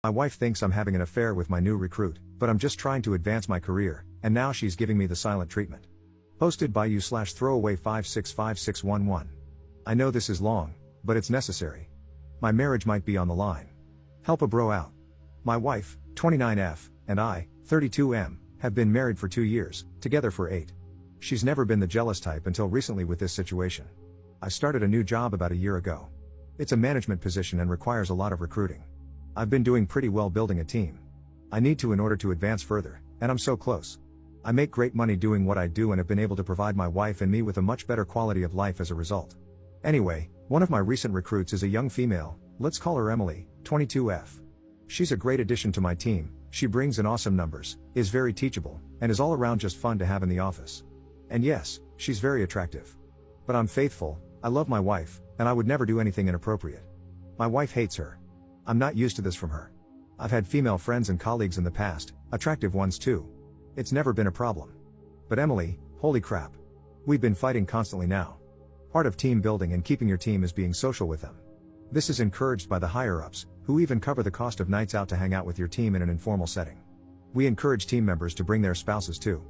My wife thinks I'm having an affair with my new recruit, but I'm just trying to advance my career, and now she's giving me the silent treatment. Posted by you/throwaway565611. I know this is long, but it's necessary. My marriage might be on the line. Help a bro out. My wife, 29F, and I, 32M, have been married for 2 years, together for 8. She's never been the jealous type until recently with this situation. I started a new job about a year ago. It's a management position and requires a lot of recruiting. I've been doing pretty well building a team. I need to in order to advance further, and I'm so close. I make great money doing what I do and have been able to provide my wife and me with a much better quality of life as a result. Anyway, one of my recent recruits is a young female, let's call her Emily, 22F. She's a great addition to my team, she brings in awesome numbers, is very teachable, and is all around just fun to have in the office. And yes, she's very attractive. But I'm faithful, I love my wife, and I would never do anything inappropriate. My wife hates her. I'm not used to this from her. I've had female friends and colleagues in the past, attractive ones too. It's never been a problem. But Emily, holy crap. We've been fighting constantly now. Part of team building and keeping your team is being social with them. This is encouraged by the higher-ups, who even cover the cost of nights out to hang out with your team in an informal setting. We encourage team members to bring their spouses too.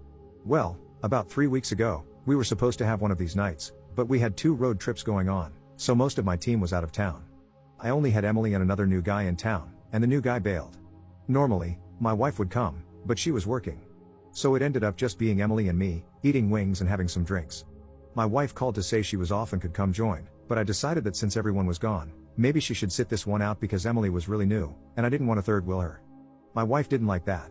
Well, about 3 weeks ago, we were supposed to have one of these nights, but we had 2 road trips going on, so most of my team was out of town. I only had Emily and another new guy in town, and the new guy bailed. Normally, my wife would come, but she was working. So it ended up just being Emily and me, eating wings and having some drinks. My wife called to say she was off and could come join, but I decided that since everyone was gone, maybe she should sit this one out because Emily was really new, and I didn't want to third wheel her. My wife didn't like that.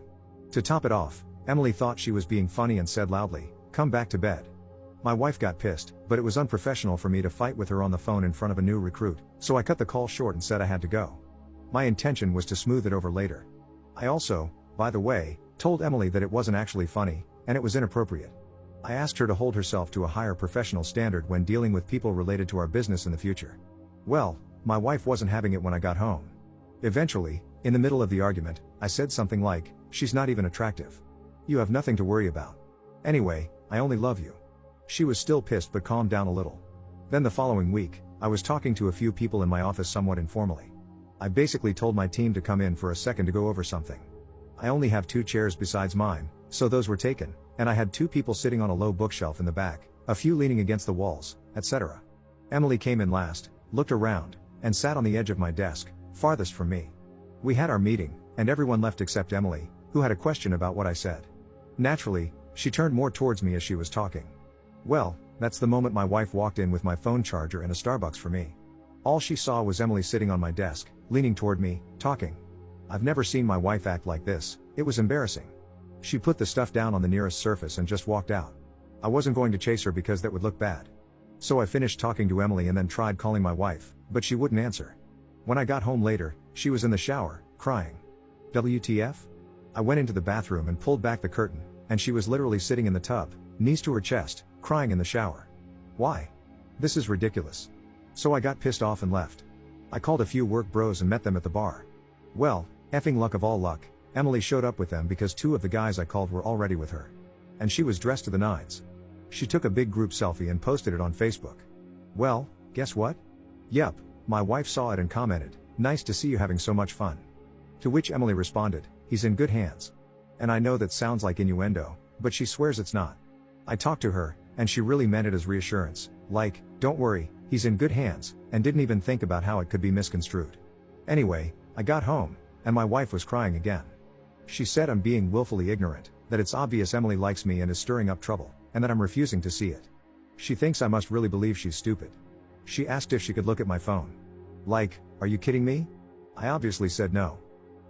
To top it off, Emily thought she was being funny and said loudly, "Come back to bed." My wife got pissed, but it was unprofessional for me to fight with her on the phone in front of a new recruit, so I cut the call short and said I had to go. My intention was to smooth it over later. I also, by the way, told Emily that it wasn't actually funny, and it was inappropriate. I asked her to hold herself to a higher professional standard when dealing with people related to our business in the future. Well, my wife wasn't having it when I got home. Eventually, in the middle of the argument, I said something like, "She's not even attractive. You have nothing to worry about. Anyway, I only love you." She was still pissed but calmed down a little. Then the following week, I was talking to a few people in my office somewhat informally. I basically told my team to come in for a second to go over something. I only have 2 chairs besides mine, so those were taken, and I had 2 people sitting on a low bookshelf in the back, a few leaning against the walls, etc. Emily came in last, looked around, and sat on the edge of my desk, farthest from me. We had our meeting, and everyone left except Emily, who had a question about what I said. Naturally, she turned more towards me as she was talking. Well, that's the moment my wife walked in with my phone charger and a Starbucks for me. All she saw was Emily sitting on my desk, leaning toward me, talking. I've never seen my wife act like this, it was embarrassing. She put the stuff down on the nearest surface and just walked out. I wasn't going to chase her because that would look bad. So I finished talking to Emily and then tried calling my wife, but she wouldn't answer. When I got home later, she was in the shower, crying. WTF? I went into the bathroom and pulled back the curtain, and she was literally sitting in the tub, knees to her chest, crying in the shower. Why? This is ridiculous. So I got pissed off and left. I called a few work bros and met them at the bar. Well, effing luck of all luck, Emily showed up with them because 2 of the guys I called were already with her. And she was dressed to the nines. She took a big group selfie and posted it on Facebook. Well, guess what? Yup, my wife saw it and commented, "Nice to see you having so much fun." To which Emily responded, "He's in good hands." And I know that sounds like innuendo, but she swears it's not. I talked to her, and she really meant it as reassurance, like, "Don't worry, he's in good hands," and didn't even think about how it could be misconstrued. Anyway, I got home, and my wife was crying again. She said I'm being willfully ignorant, that it's obvious Emily likes me and is stirring up trouble, and that I'm refusing to see it. She thinks I must really believe she's stupid. She asked if she could look at my phone. Like, are you kidding me? I obviously said no.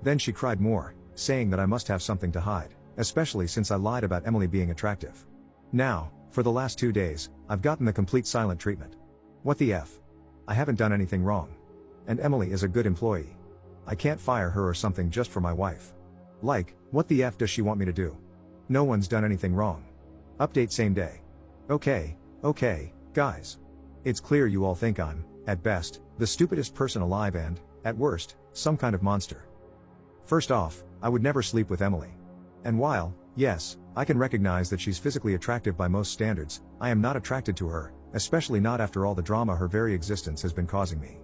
Then she cried more, saying that I must have something to hide, especially since I lied about Emily being attractive. Now, for the last 2 days, I've gotten the complete silent treatment. What the F? I haven't done anything wrong. And Emily is a good employee. I can't fire her or something just for my wife. Like, what the F does she want me to do? No one's done anything wrong. Update same day. Okay, guys. It's clear you all think I'm, at best, the stupidest person alive and, at worst, some kind of monster. First off, I would never sleep with Emily. And while, yes, I can recognize that she's physically attractive by most standards, I am not attracted to her, especially not after all the drama her very existence has been causing me.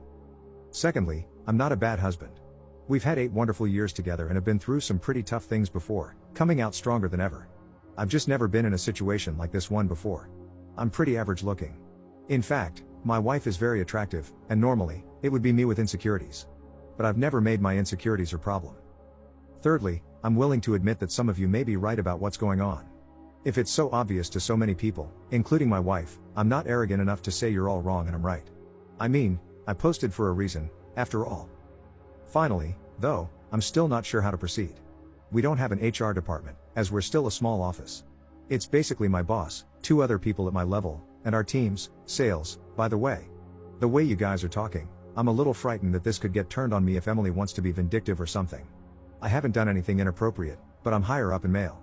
Secondly, I'm not a bad husband. We've had 8 wonderful years together and have been through some pretty tough things before, coming out stronger than ever. I've just never been in a situation like this one before. I'm pretty average looking. In fact, my wife is very attractive, and normally, it would be me with insecurities. But I've never made my insecurities her problem. Thirdly, I'm willing to admit that some of you may be right about what's going on. If it's so obvious to so many people, including my wife, I'm not arrogant enough to say you're all wrong and I'm right. I mean, I posted for a reason, after all. Finally, though, I'm still not sure how to proceed. We don't have an HR department, as we're still a small office. It's basically my boss, 2 other people at my level, and our teams, sales, by the way. The way you guys are talking, I'm a little frightened that this could get turned on me if Emily wants to be vindictive or something. I haven't done anything inappropriate, but I'm higher up in mail.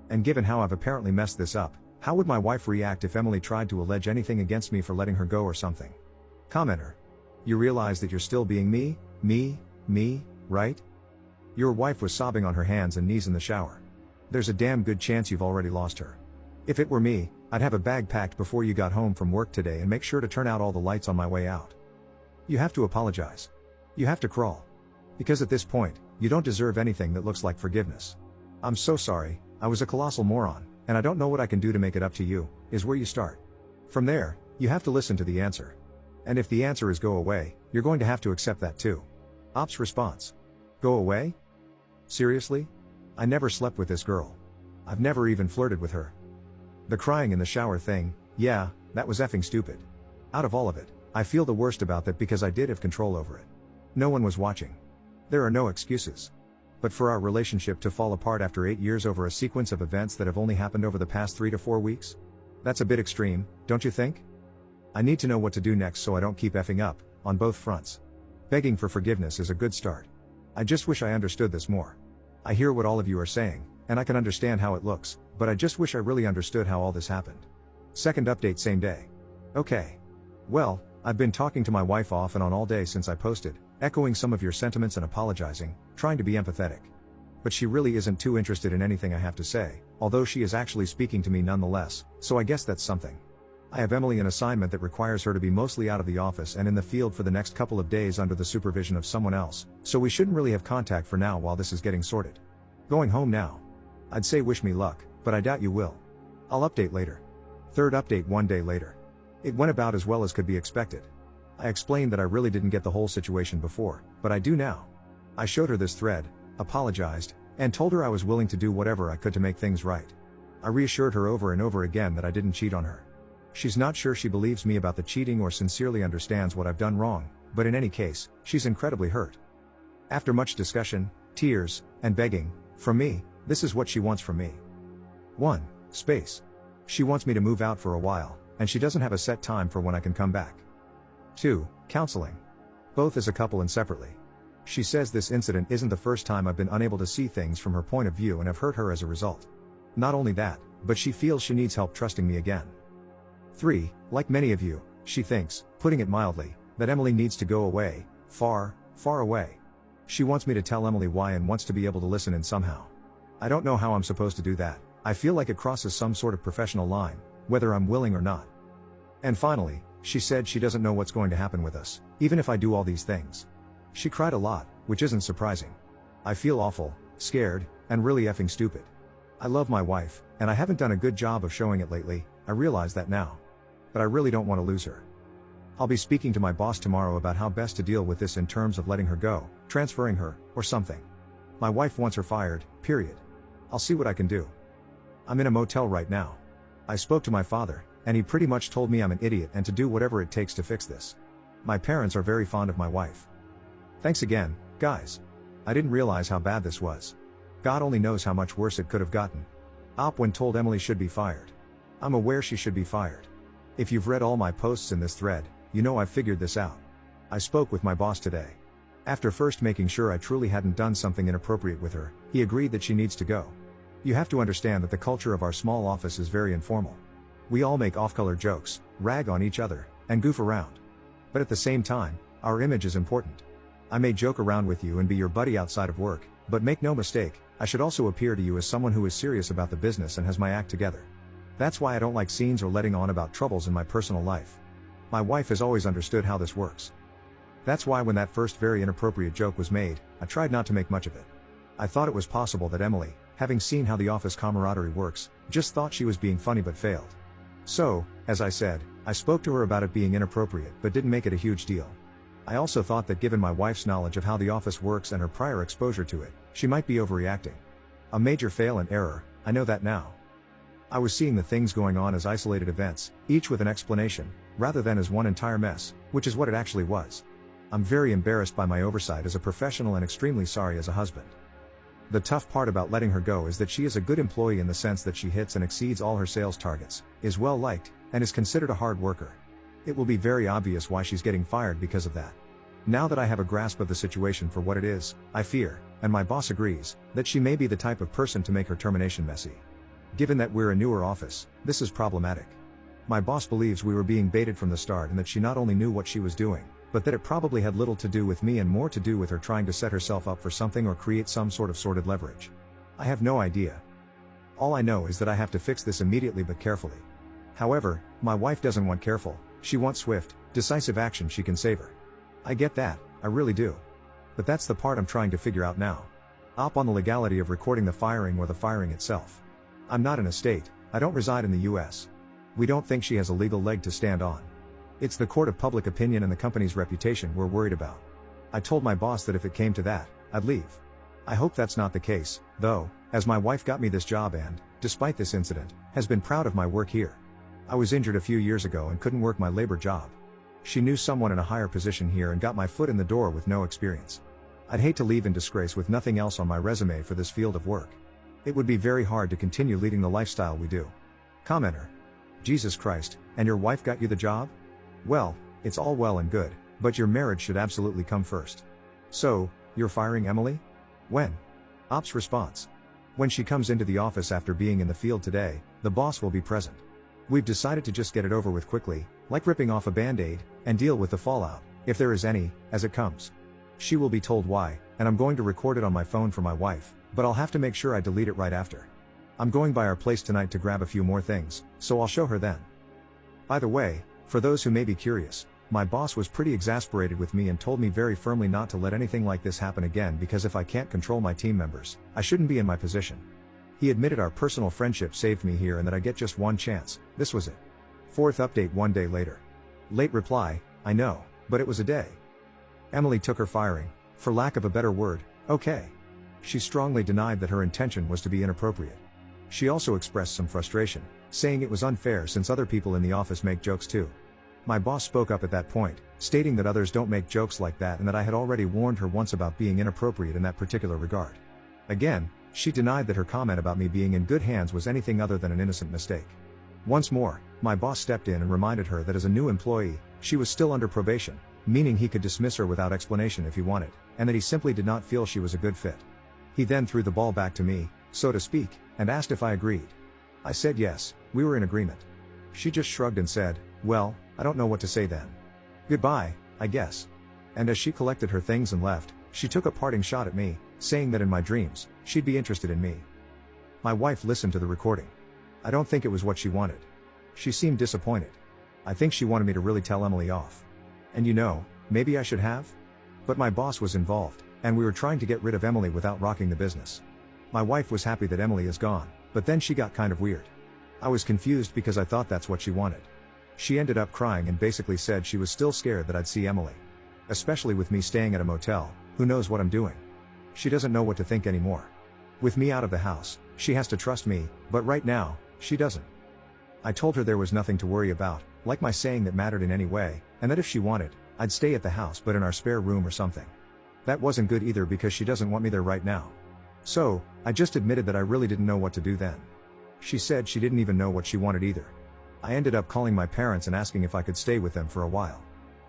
And given how I've apparently messed this up, how would my wife react if Emily tried to allege anything against me for letting her go or something? Commenter. You realize that you're still being me, right? Your wife was sobbing on her hands and knees in the shower. There's a damn good chance you've already lost her. If it were me, I'd have a bag packed before you got home from work today and make sure to turn out all the lights on my way out. You have to apologize. You have to crawl. Because at this point, you don't deserve anything that looks like forgiveness. I'm so sorry, I was a colossal moron, and I don't know what I can do to make it up to you, is where you start. From there, you have to listen to the answer. And if the answer is go away, you're going to have to accept that too. Ops response. Go away? Seriously? I never slept with this girl. I've never even flirted with her. The crying in the shower thing, yeah, that was effing stupid. Out of all of it, I feel the worst about that because I did have control over it. No one was watching. There are no excuses. But for our relationship to fall apart after 8 years over a sequence of events that have only happened over the past 3 to 4 weeks? That's a bit extreme, don't you think? I need to know what to do next so I don't keep effing up, on both fronts. Begging for forgiveness is a good start. I just wish I understood this more. I hear what all of you are saying, and I can understand how it looks, but I just wish I really understood how all this happened. Second update same day. Okay. Well, I've been talking to my wife off and on all day since I posted, echoing some of your sentiments and apologizing, trying to be empathetic. But she really isn't too interested in anything I have to say, although she is actually speaking to me nonetheless, so I guess that's something. I have Emily an assignment that requires her to be mostly out of the office and in the field for the next couple of days under the supervision of someone else, so we shouldn't really have contact for now while this is getting sorted. Going home now. I'd say wish me luck, but I doubt you will. I'll update later. Third update 1 day later. It went about as well as could be expected. I explained that I really didn't get the whole situation before, but I do now. I showed her this thread, apologized, and told her I was willing to do whatever I could to make things right. I reassured her over and over again that I didn't cheat on her. She's not sure she believes me about the cheating or sincerely understands what I've done wrong, but in any case, she's incredibly hurt. After much discussion, tears, and begging, from me, this is what she wants from me. 1. Space. She wants me to move out for a while, and she doesn't have a set time for when I can come back. 2. Counseling. Both as a couple and separately. She says this incident isn't the first time I've been unable to see things from her point of view and have hurt her as a result. Not only that, but she feels she needs help trusting me again. 3. Like many of you, she thinks, putting it mildly, that Emily needs to go away, far, far away. She wants me to tell Emily why and wants to be able to listen in somehow. I don't know how I'm supposed to do that. I feel like it crosses some sort of professional line, whether I'm willing or not. And finally, she said she doesn't know what's going to happen with us, even if I do all these things. She cried a lot, which isn't surprising. I feel awful, scared, and really effing stupid. I love my wife, and I haven't done a good job of showing it lately, I realize that now. But I really don't want to lose her. I'll be speaking to my boss tomorrow about how best to deal with this in terms of letting her go, transferring her, or something. My wife wants her fired, period. I'll see what I can do. I'm in a motel right now. I spoke to my father, and he pretty much told me I'm an idiot and to do whatever it takes to fix this. My parents are very fond of my wife. Thanks again, guys. I didn't realize how bad this was. God only knows how much worse it could have gotten. Op when told Emily should be fired. I'm aware she should be fired. If you've read all my posts in this thread, you know I've figured this out. I spoke with my boss today. After first making sure I truly hadn't done something inappropriate with her, he agreed that she needs to go. You have to understand that the culture of our small office is very informal. We all make off-color jokes, rag on each other, and goof around. But at the same time, our image is important. I may joke around with you and be your buddy outside of work, but make no mistake, I should also appear to you as someone who is serious about the business and has my act together. That's why I don't like scenes or letting on about troubles in my personal life. My wife has always understood how this works. That's why when that first very inappropriate joke was made, I tried not to make much of it. I thought it was possible that Emily, having seen how the office camaraderie works, just thought she was being funny but failed. So, as I said, I spoke to her about it being inappropriate but didn't make it a huge deal. I also thought that given my wife's knowledge of how the office works and her prior exposure to it, she might be overreacting. A major fail and error, I know that now. I was seeing the things going on as isolated events, each with an explanation, rather than as one entire mess, which is what it actually was. I'm very embarrassed by my oversight as a professional and extremely sorry as a husband. The tough part about letting her go is that she is a good employee in the sense that she hits and exceeds all her sales targets, is well liked, and is considered a hard worker. It will be very obvious why she's getting fired because of that. Now that I have a grasp of the situation for what it is, I fear, and my boss agrees, that she may be the type of person to make her termination messy. Given that we're a newer office, this is problematic. My boss believes we were being baited from the start and that she not only knew what she was doing, but that it probably had little to do with me and more to do with her trying to set herself up for something or create some sort of sordid leverage. I have no idea. All I know is that I have to fix this immediately but carefully. However, my wife doesn't want careful, she wants swift, decisive action she can save her. I get that, I really do. But that's the part I'm trying to figure out now. Up on the legality of recording the firing or the firing itself. I'm not in a state, I don't reside in the US. We don't think she has a legal leg to stand on. It's the court of public opinion and the company's reputation we're worried about. I told my boss that if it came to that, I'd leave. I hope that's not the case, though, as my wife got me this job and, despite this incident, has been proud of my work here. I was injured a few years ago and couldn't work my labor job. She knew someone in a higher position here and got my foot in the door with no experience. I'd hate to leave in disgrace with nothing else on my resume for this field of work. It would be very hard to continue leading the lifestyle we do. Commenter. Jesus Christ, and your wife got you the job? Well, it's all well and good, but your marriage should absolutely come first. So, you're firing Emily? When? Ops response. When she comes into the office after being in the field today, the boss will be present. We've decided to just get it over with quickly, like ripping off a band-aid, and deal with the fallout, if there is any, as it comes. She will be told why, and I'm going to record it on my phone for my wife, but I'll have to make sure I delete it right after. I'm going by our place tonight to grab a few more things, so I'll show her then. By the way, for those who may be curious, my boss was pretty exasperated with me and told me very firmly not to let anything like this happen again because if I can't control my team members, I shouldn't be in my position. He admitted our personal friendship saved me here and that I get just one chance, this was it. Fourth update 1 day later. Late reply, I know, but it was a day. Emily took her firing, for lack of a better word, okay. She strongly denied that her intention was to be inappropriate. She also expressed some frustration, saying it was unfair since other people in the office make jokes too. My boss spoke up at that point, stating that others don't make jokes like that and that I had already warned her once about being inappropriate in that particular regard. Again, she denied that her comment about me being in good hands was anything other than an innocent mistake. Once more, my boss stepped in and reminded her that as a new employee, she was still under probation, meaning he could dismiss her without explanation if he wanted, and that he simply did not feel she was a good fit. He then threw the ball back to me, so to speak, and asked if I agreed. I said yes, we were in agreement. She just shrugged and said, well, I don't know what to say then. Goodbye, I guess. And as she collected her things and left, she took a parting shot at me, saying that in my dreams, she'd be interested in me. My wife listened to the recording. I don't think it was what she wanted. She seemed disappointed. I think she wanted me to really tell Emily off. And you know, maybe I should have? But my boss was involved, and we were trying to get rid of Emily without rocking the business. My wife was happy that Emily is gone, but then she got kind of weird. I was confused because I thought that's what she wanted. She ended up crying and basically said she was still scared that I'd see Emily. Especially with me staying at a motel, who knows what I'm doing? She doesn't know what to think anymore. With me out of the house, she has to trust me, but right now, she doesn't. I told her there was nothing to worry about, like my saying that mattered in any way, and that if she wanted, I'd stay at the house but in our spare room or something. That wasn't good either because she doesn't want me there right now. So, I just admitted that I really didn't know what to do then. She said she didn't even know what she wanted either. I ended up calling my parents and asking if I could stay with them for a while.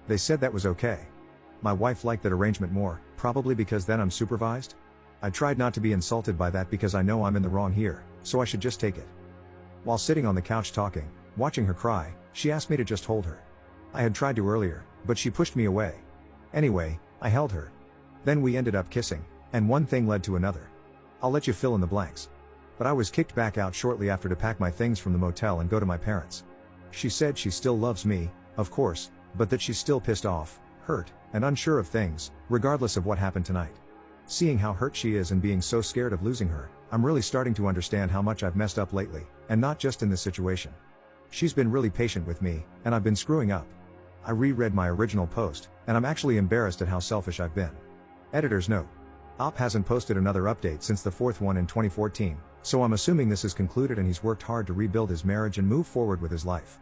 They said that was okay. My wife liked that arrangement more, probably because then I'm supervised. I tried not to be insulted by that because I know I'm in the wrong here, so I should just take it. While sitting on the couch talking, watching her cry, she asked me to just hold her. I had tried to earlier, but she pushed me away. Anyway, I held her. Then we ended up kissing, and one thing led to another. I'll let you fill in the blanks. But I was kicked back out shortly after to pack my things from the motel and go to my parents. She said she still loves me, of course, but that she's still pissed off, hurt, and unsure of things, regardless of what happened tonight. Seeing how hurt she is and being so scared of losing her, I'm really starting to understand how much I've messed up lately, and not just in this situation. She's been really patient with me, and I've been screwing up. I reread my original post, and I'm actually embarrassed at how selfish I've been. Editor's note. Op hasn't posted another update since the fourth one in 2014, so I'm assuming this is concluded and he's worked hard to rebuild his marriage and move forward with his life.